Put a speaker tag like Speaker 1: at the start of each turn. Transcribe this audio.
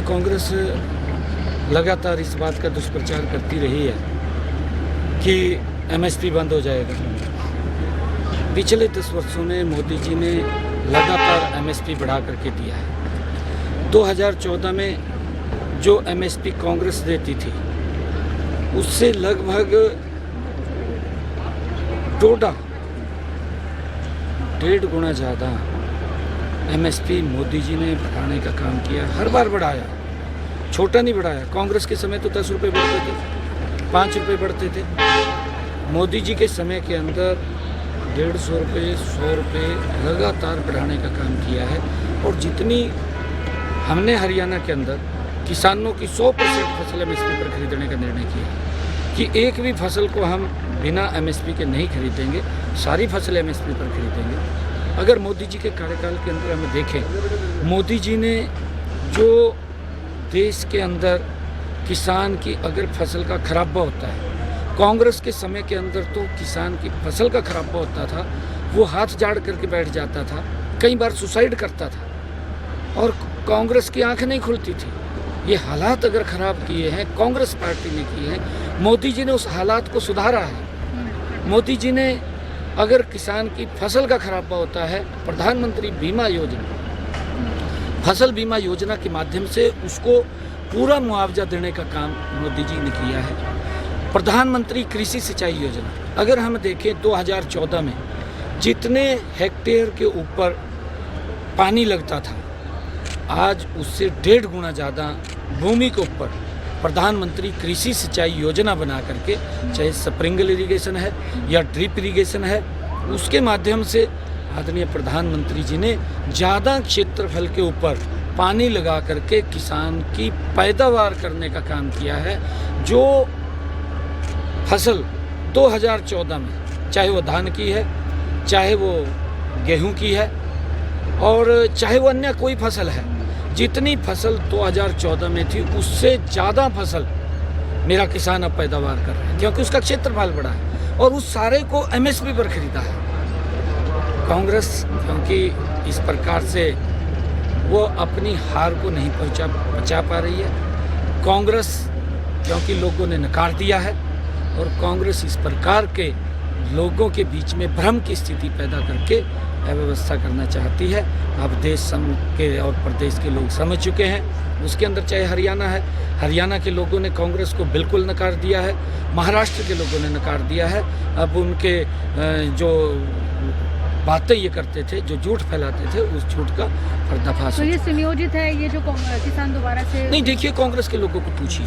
Speaker 1: कांग्रेस लगातार इस बात का दुष्प्रचार करती रही है कि एमएसपी बंद हो जाएगा। पिछले 10 वर्षों में मोदी जी ने लगातार एमएसपी बढ़ा करके दिया है। 2014 में जो एमएसपी कांग्रेस देती थी उससे लगभग 1.5 गुना ज़्यादा एमएसपी मोदी जी ने बढ़ाने का काम किया। हर बार बढ़ाया, छोटा नहीं बढ़ाया। कांग्रेस के समय तो 10 रुपये बढ़ते थे, 5 रुपये बढ़ते थे। मोदी जी के समय के अंदर 150 रुपये, 100 रुपये लगातार बढ़ाने का काम किया है। और जितनी हमने हरियाणा के अंदर किसानों की 100% फसल एमएसपी पर खरीदने का निर्णय किया कि एक भी फसल को हम बिना एमएसपी के नहीं खरीदेंगे, सारी फसल एमएसपी पर खरीदेंगे। अगर मोदी जी के कार्यकाल के अंदर हम देखें, मोदी जी ने जो देश के अंदर किसान की अगर फसल का खराबा होता है, कांग्रेस के समय के अंदर तो किसान की फसल का खराबा होता था, वो हाथ जाड़ करके बैठ जाता था, कई बार सुसाइड करता था और कांग्रेस की आंख नहीं खुलती थी। ये हालात अगर ख़राब किए हैं कांग्रेस पार्टी ने किए हैं, मोदी जी ने उस हालात को सुधारा है। मोदी जी ने अगर किसान की फसल का खराबा होता है, प्रधानमंत्री बीमा योजना, फसल बीमा योजना के माध्यम से उसको पूरा मुआवजा देने का काम मोदी जी ने किया है। प्रधानमंत्री कृषि सिंचाई योजना, अगर हम देखें 2014 में जितने हेक्टेयर के ऊपर पानी लगता था, आज उससे 1.5 गुना ज़्यादा भूमि के ऊपर प्रधानमंत्री कृषि सिंचाई योजना बना करके, चाहे स्प्रिंकलर इरिगेशन है या ड्रिप इरिगेशन है, उसके माध्यम से आदरणीय प्रधानमंत्री जी ने ज़्यादा क्षेत्रफल के ऊपर पानी लगा करके किसान की पैदावार करने का काम किया है। जो फसल 2014 में, चाहे वो धान की है, चाहे वो गेहूं की है और चाहे वो अन्य कोई फसल है, जितनी फसल 2014 में थी उससे ज़्यादा फसल मेरा किसान अब पैदावार कर रहा है, क्योंकि उसका क्षेत्रफल बढ़ा है और उस सारे को एमएसपी पर खरीदा है। कांग्रेस क्योंकि इस प्रकार से वो अपनी हार को नहीं बचा पा रही है, कांग्रेस क्योंकि लोगों ने नकार दिया है और कांग्रेस इस प्रकार के लोगों के बीच में भ्रम की स्थिति पैदा करके अव्यवस्था करना चाहती है। अब देश के और प्रदेश के लोग समझ चुके हैं। उसके अंदर चाहे हरियाणा है, हरियाणा के लोगों ने कांग्रेस को बिल्कुल नकार दिया है, महाराष्ट्र के लोगों ने नकार दिया है। अब उनके जो बातें ये करते थे, जो झूठ फैलाते थे, उस झूठ का पर्दाफाश।
Speaker 2: तो ये सुनियोजित है, ये जो किसान दोबारा से
Speaker 1: नहीं, देखिए कांग्रेस के लोगों को पूछिए।